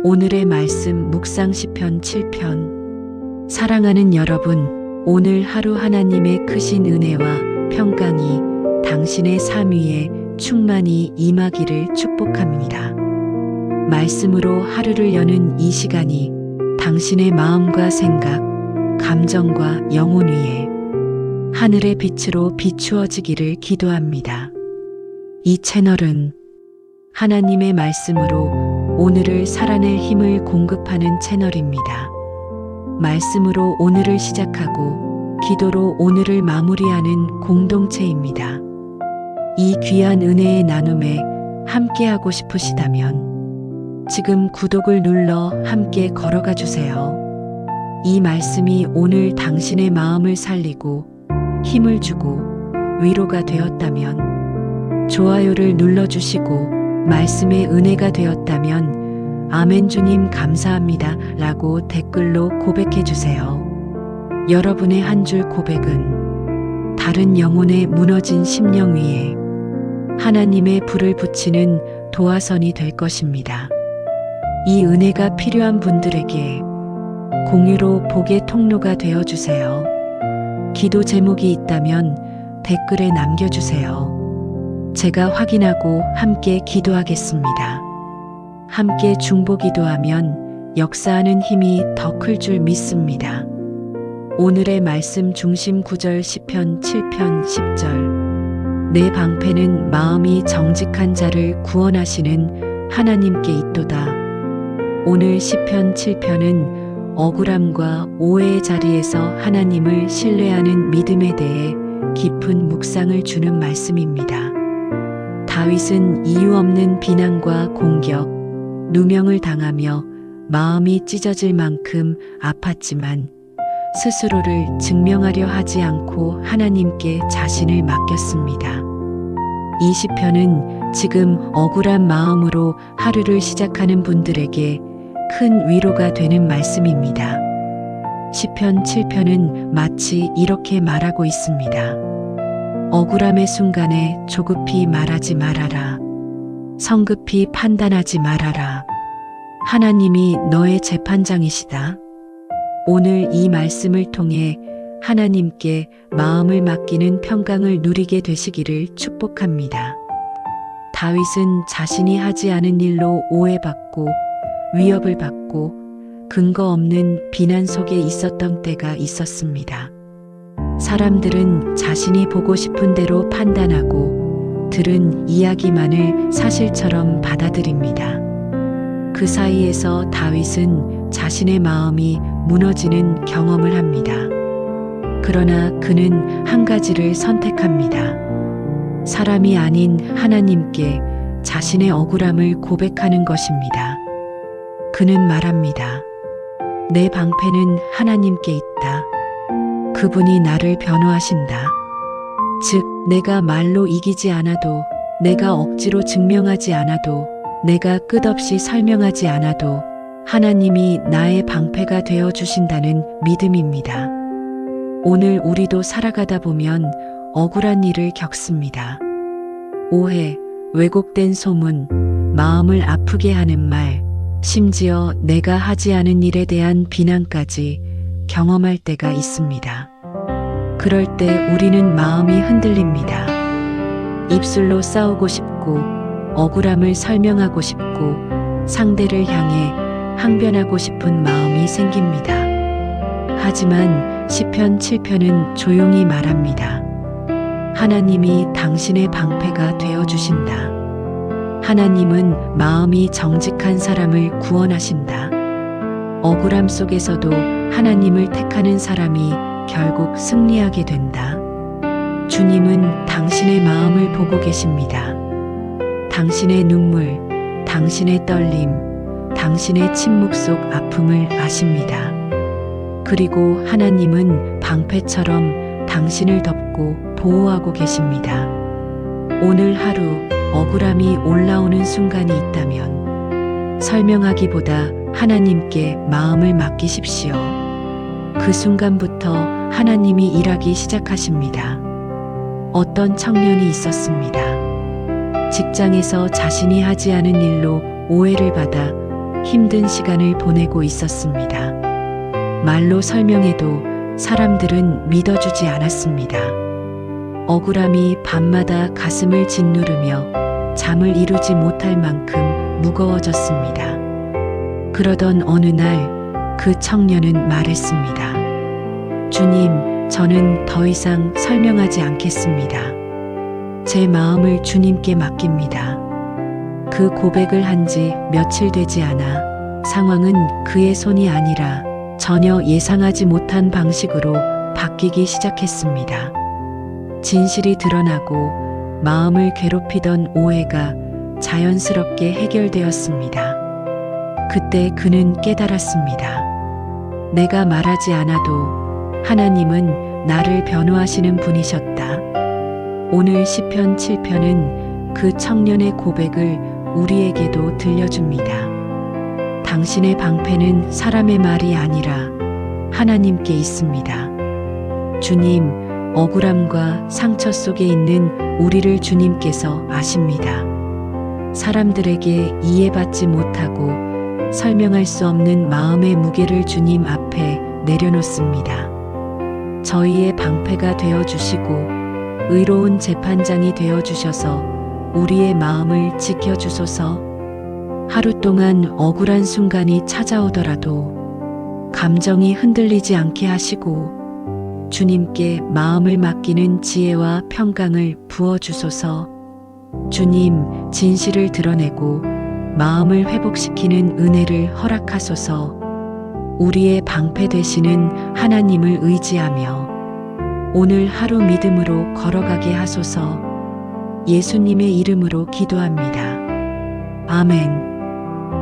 오늘의 말씀 묵상 시편 7편. 사랑하는 여러분, 오늘 하루 하나님의 크신 은혜와 평강이 당신의 삶 위에 충만히 임하기를 축복합니다. 말씀으로 하루를 여는 이 시간이 당신의 마음과 생각, 감정과 영혼 위에 하늘의 빛으로 비추어지기를 기도합니다. 이 채널은 하나님의 말씀으로 오늘을 살아낼 힘을 공급하는 채널입니다. 말씀으로 오늘을 시작하고 기도로 오늘을 마무리하는 공동체입니다. 이 귀한 은혜의 나눔에 함께하고 싶으시다면 지금 구독을 눌러 함께 걸어가 주세요. 이 말씀이 오늘 당신의 마음을 살리고 힘을 주고 위로가 되었다면 좋아요를 눌러주시고 말씀의 은혜가 되었다면 아멘 주님 감사합니다 라고 댓글로 고백해 주세요. 여러분의 한 줄 고백은 다른 영혼의 무너진 심령 위에 하나님의 불을 붙이는 도화선이 될 것입니다. 이 은혜가 필요한 분들에게 공유로 복의 통로가 되어 주세요. 기도 제목이 있다면 댓글에 남겨주세요. 제가 확인하고 함께 기도하겠습니다. 함께 중보 기도하면 역사하는 힘이 더 클 줄 믿습니다. 오늘의 말씀 중심 구절 시편 7편 10절. 내 방패는 마음이 정직한 자를 구원하시는 하나님께 있도다. 오늘 시편 7편은 억울함과 오해의 자리에서 하나님을 신뢰하는 믿음에 대해 깊은 묵상을 주는 말씀입니다. 다윗은 이유 없는 비난과 공격, 누명을 당하며 마음이 찢어질 만큼 아팠지만 스스로를 증명하려 하지 않고 하나님께 자신을 맡겼습니다. 이 시편은 지금 억울한 마음으로 하루를 시작하는 분들에게 큰 위로가 되는 말씀입니다. 시편 7편은 마치 이렇게 말하고 있습니다. 억울함의 순간에 조급히 말하지 말아라. 성급히 판단하지 말아라. 하나님이 너의 재판장이시다. 오늘 이 말씀을 통해 하나님께 마음을 맡기는 평강을 누리게 되시기를 축복합니다. 다윗은 자신이 하지 않은 일로 오해받고 위협을 받고 근거 없는 비난 속에 있었던 때가 있었습니다. 사람들은 자신이 보고 싶은 대로 판단하고 들은 이야기만을 사실처럼 받아들입니다. 그 사이에서 다윗은 자신의 마음이 무너지는 경험을 합니다. 그러나 그는 한 가지를 선택합니다. 사람이 아닌 하나님께 자신의 억울함을 고백하는 것입니다. 그는 말합니다. 내 방패는 하나님께 있다. 그분이 나를 변호하신다. 즉, 내가 말로 이기지 않아도, 내가 억지로 증명하지 않아도, 내가 끝없이 설명하지 않아도 하나님이 나의 방패가 되어 주신다는 믿음입니다. 오늘 우리도 살아가다 보면 억울한 일을 겪습니다. 오해, 왜곡된 소문, 마음을 아프게 하는 말, 심지어 내가 하지 않은 일에 대한 비난까지 경험할 때가 있습니다. 그럴 때 우리는 마음이 흔들립니다. 입술로 싸우고 싶고 억울함을 설명하고 싶고 상대를 향해 항변하고 싶은 마음이 생깁니다. 하지만 시편 7편은 조용히 말합니다. 하나님이 당신의 방패가 되어 주신다. 하나님은 마음이 정직한 사람을 구원하신다. 억울함 속에서도 하나님을 택하는 사람이 결국 승리하게 된다. 주님은 당신의 마음을 보고 계십니다. 당신의 눈물, 당신의 떨림, 당신의 침묵 속 아픔을 아십니다. 그리고 하나님은 방패처럼 당신을 덮고 보호하고 계십니다. 오늘 하루 억울함이 올라오는 순간이 있다면 설명하기보다 하나님께 마음을 맡기십시오. 그 순간부터 하나님이 일하기 시작하십니다. 어떤 청년이 있었습니다. 직장에서 자신이 하지 않은 일로 오해를 받아 힘든 시간을 보내고 있었습니다. 말로 설명해도 사람들은 믿어주지 않았습니다. 억울함이 밤마다 가슴을 짓누르며 잠을 이루지 못할 만큼 무거워졌습니다. 그러던 어느 날 그 청년은 말했습니다. 주님, 저는 더 이상 설명하지 않겠습니다. 제 마음을 주님께 맡깁니다. 그 고백을 한 지 며칠 되지 않아 상황은 그의 손이 아니라 전혀 예상하지 못한 방식으로 바뀌기 시작했습니다. 진실이 드러나고 마음을 괴롭히던 오해가 자연스럽게 해결되었습니다. 그때 그는 깨달았습니다. 내가 말하지 않아도 하나님은 나를 변호하시는 분이셨다. 오늘 시편 7편은 그 청년의 고백을 우리에게도 들려줍니다. 당신의 방패는 사람의 말이 아니라 하나님께 있습니다. 주님, 억울함과 상처 속에 있는 우리를 주님께서 아십니다. 사람들에게 이해받지 못하고 설명할 수 없는 마음의 무게를 주님 앞에 내려놓습니다. 저희의 방패가 되어주시고 의로운 재판장이 되어주셔서 우리의 마음을 지켜주소서. 하루 동안 억울한 순간이 찾아오더라도 감정이 흔들리지 않게 하시고 주님께 마음을 맡기는 지혜와 평강을 부어주소서. 주님, 진실을 드러내고 마음을 회복시키는 은혜를 허락하소서. 우리의 방패 되시는 하나님을 의지하며 오늘 하루 믿음으로 걸어가게 하소서. 예수님의 이름으로 기도합니다. 아멘.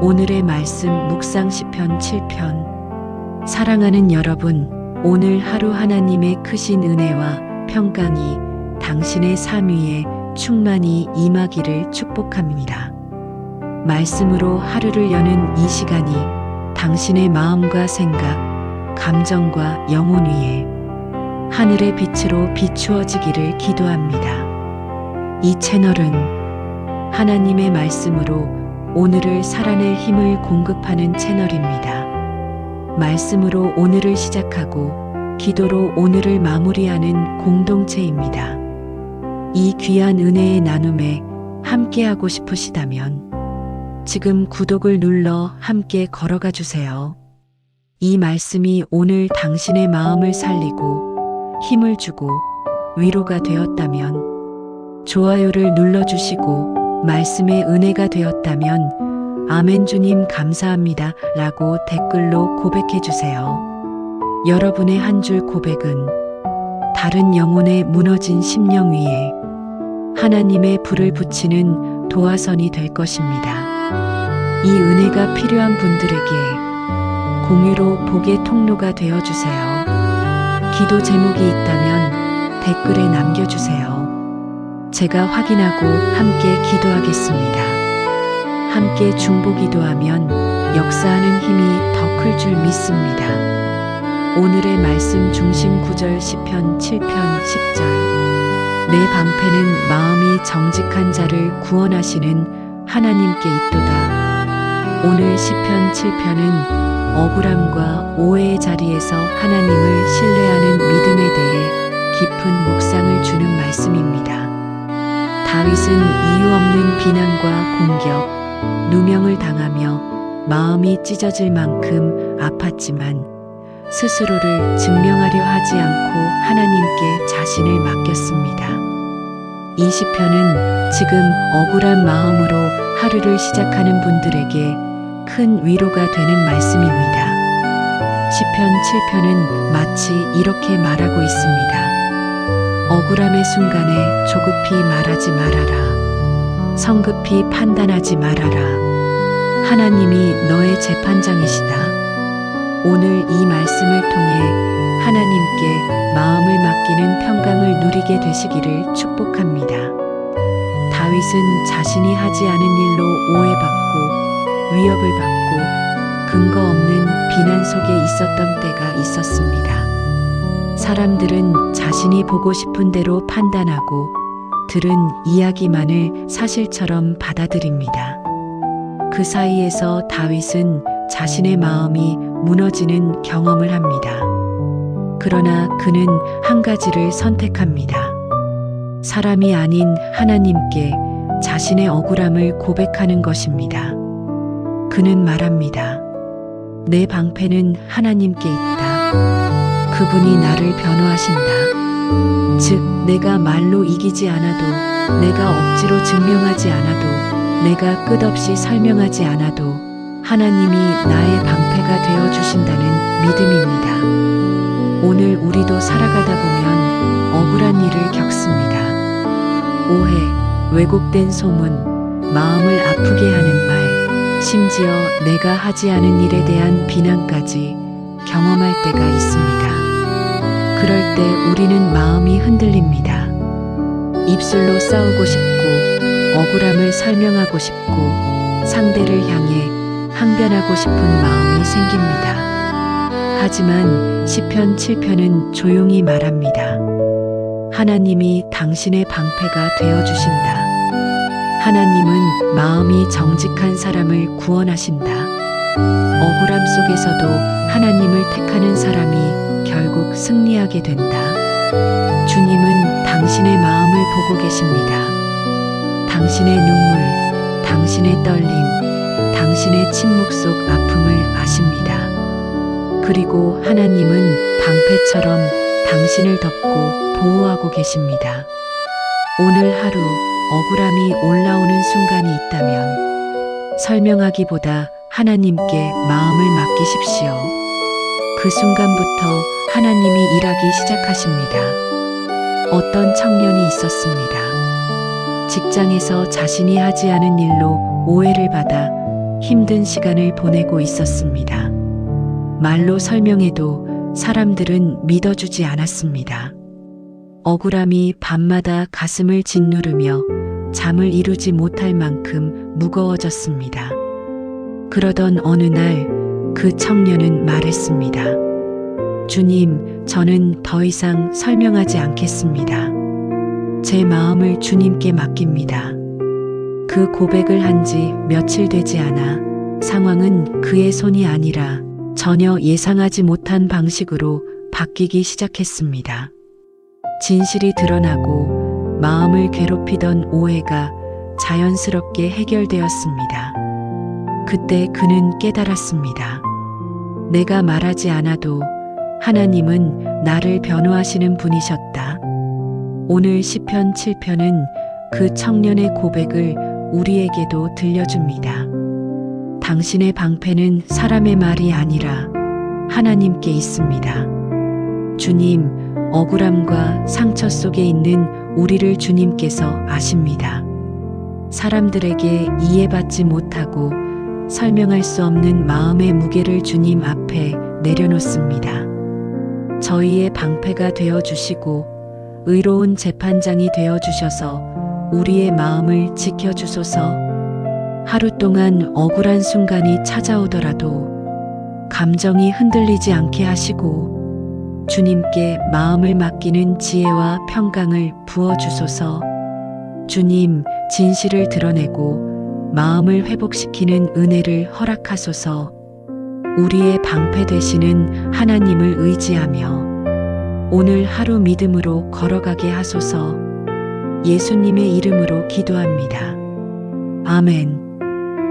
오늘의 말씀 묵상 시편 7편. 사랑하는 여러분, 오늘 하루 하나님의 크신 은혜와 평강이 당신의 삶 위에 충만히 임하기를 축복합니다. 말씀으로 하루를 여는 이 시간이 당신의 마음과 생각, 감정과 영혼 위에 하늘의 빛으로 비추어지기를 기도합니다. 이 채널은 하나님의 말씀으로 오늘을 살아낼 힘을 공급하는 채널입니다. 말씀으로 오늘을 시작하고 기도로 오늘을 마무리하는 공동체입니다. 이 귀한 은혜의 나눔에 함께하고 싶으시다면 지금 구독을 눌러 함께 걸어가 주세요. 이 말씀이 오늘 당신의 마음을 살리고 힘을 주고 위로가 되었다면 좋아요를 눌러주시고 말씀의 은혜가 되었다면 아멘 주님 감사합니다 라고 댓글로 고백해 주세요. 여러분의 한 줄 고백은 다른 영혼의 무너진 심령 위에 하나님의 불을 붙이는 도화선이 될 것입니다. 이 은혜가 필요한 분들에게 공유로 복의 통로가 되어주세요. 기도 제목이 있다면 댓글에 남겨주세요. 제가 확인하고 함께 기도하겠습니다. 함께 중보 기도하면 역사하는 힘이 더 클 줄 믿습니다. 오늘의 말씀 중심 구절 시편 7편 10절. 내 방패는 마음이 정직한 자를 구원하시는 하나님께 있도다. 오늘 시편 7편은 억울함과 오해의 자리에서 하나님을 신뢰하는 믿음에 대해 깊은 묵상을 주는 말씀입니다. 다윗은 이유 없는 비난과 공격, 누명을 당하며 마음이 찢어질 만큼 아팠지만 스스로를 증명하려 하지 않고 하나님께 자신을 맡겼습니다. 이 시편은 지금 억울한 마음으로 하루를 시작하는 분들에게 큰 위로가 되는 말씀입니다. 시편 7편은 마치 이렇게 말하고 있습니다. 억울함의 순간에 조급히 말하지 말아라. 성급히 판단하지 말아라. 하나님이 너의 재판장이시다. 오늘 이 말씀을 통해 하나님께 마음을 맡기는 평강을 누리게 되시기를 축복합니다. 다윗은 자신이 하지 않은 일로 오해받고 위협을 받고 근거 없는 비난 속에 있었던 때가 있었습니다. 사람들은 자신이 보고 싶은 대로 판단하고 들은 이야기만을 사실처럼 받아들입니다. 그 사이에서 다윗은 자신의 마음이 무너지는 경험을 합니다. 그러나 그는 한 가지를 선택합니다. 사람이 아닌 하나님께 자신의 억울함을 고백하는 것입니다. 그는 말합니다. 내 방패는 하나님께 있다. 그분이 나를 변호하신다. 즉, 내가 말로 이기지 않아도, 내가 억지로 증명하지 않아도, 내가 끝없이 설명하지 않아도 하나님이 나의 방패가 되어 주신다는 믿음입니다. 오늘 우리도 살아가다 보면 억울한 일을 겪습니다. 오해, 왜곡된 소문, 마음을 아프게 하는 말, 심지어 내가 하지 않은 일에 대한 비난까지 경험할 때가 있습니다. 그럴 때 우리는 마음이 흔들립니다. 입술로 싸우고 싶고, 억울함을 설명하고 싶고, 상대를 향해 항변하고 싶은 마음이 생깁니다. 하지만 시편 7편은 조용히 말합니다. 하나님이 당신의 방패가 되어 주신다. 하나님은 마음이 정직한 사람을 구원하신다. 억울함 속에서도 하나님을 택하는 사람이 결국 승리하게 된다. 주님은 당신의 마음을 보고 계십니다. 당신의 눈물, 당신의 떨림, 당신의 침묵 속 아픔을 아십니다. 그리고 하나님은 방패처럼 당신을 덮고 보호하고 계십니다. 오늘 하루 억울함이 올라오는 순간이 있다면 설명하기보다 하나님께 마음을 맡기십시오. 그 순간부터 하나님이 일하기 시작하십니다. 어떤 청년이 있었습니다. 직장에서 자신이 하지 않은 일로 오해를 받아 힘든 시간을 보내고 있었습니다. 말로 설명해도 사람들은 믿어주지 않았습니다. 억울함이 밤마다 가슴을 짓누르며 잠을 이루지 못할 만큼 무거워졌습니다. 그러던 어느 날 그 청년은 말했습니다. 주님, 저는 더 이상 설명하지 않겠습니다. 제 마음을 주님께 맡깁니다. 그 고백을 한 지 며칠 되지 않아 상황은 그의 손이 아니라 전혀 예상하지 못한 방식으로 바뀌기 시작했습니다. 진실이 드러나고 마음을 괴롭히던 오해가 자연스럽게 해결되었습니다. 그때 그는 깨달았습니다. 내가 말하지 않아도 하나님은 나를 변호하시는 분이셨다. 오늘 시편 7편은 그 청년의 고백을 우리에게도 들려줍니다. 당신의 방패는 사람의 말이 아니라 하나님께 있습니다. 주님, 억울함과 상처 속에 있는 우리를 주님께서 아십니다. 사람들에게 이해받지 못하고 설명할 수 없는 마음의 무게를 주님 앞에 내려놓습니다. 저희의 방패가 되어 주시고 의로운 재판장이 되어 주셔서 우리의 마음을 지켜 주소서. 하루 동안 억울한 순간이 찾아오더라도 감정이 흔들리지 않게 하시고 주님께 마음을 맡기는 지혜와 평강을 부어 주소서. 주님, 진실을 드러내고 마음을 회복시키는 은혜를 허락하소서. 우리의 방패 되시는 하나님을 의지하며 오늘 하루 믿음으로 걸어가게 하소서. 예수님의 이름으로 기도합니다. 아멘.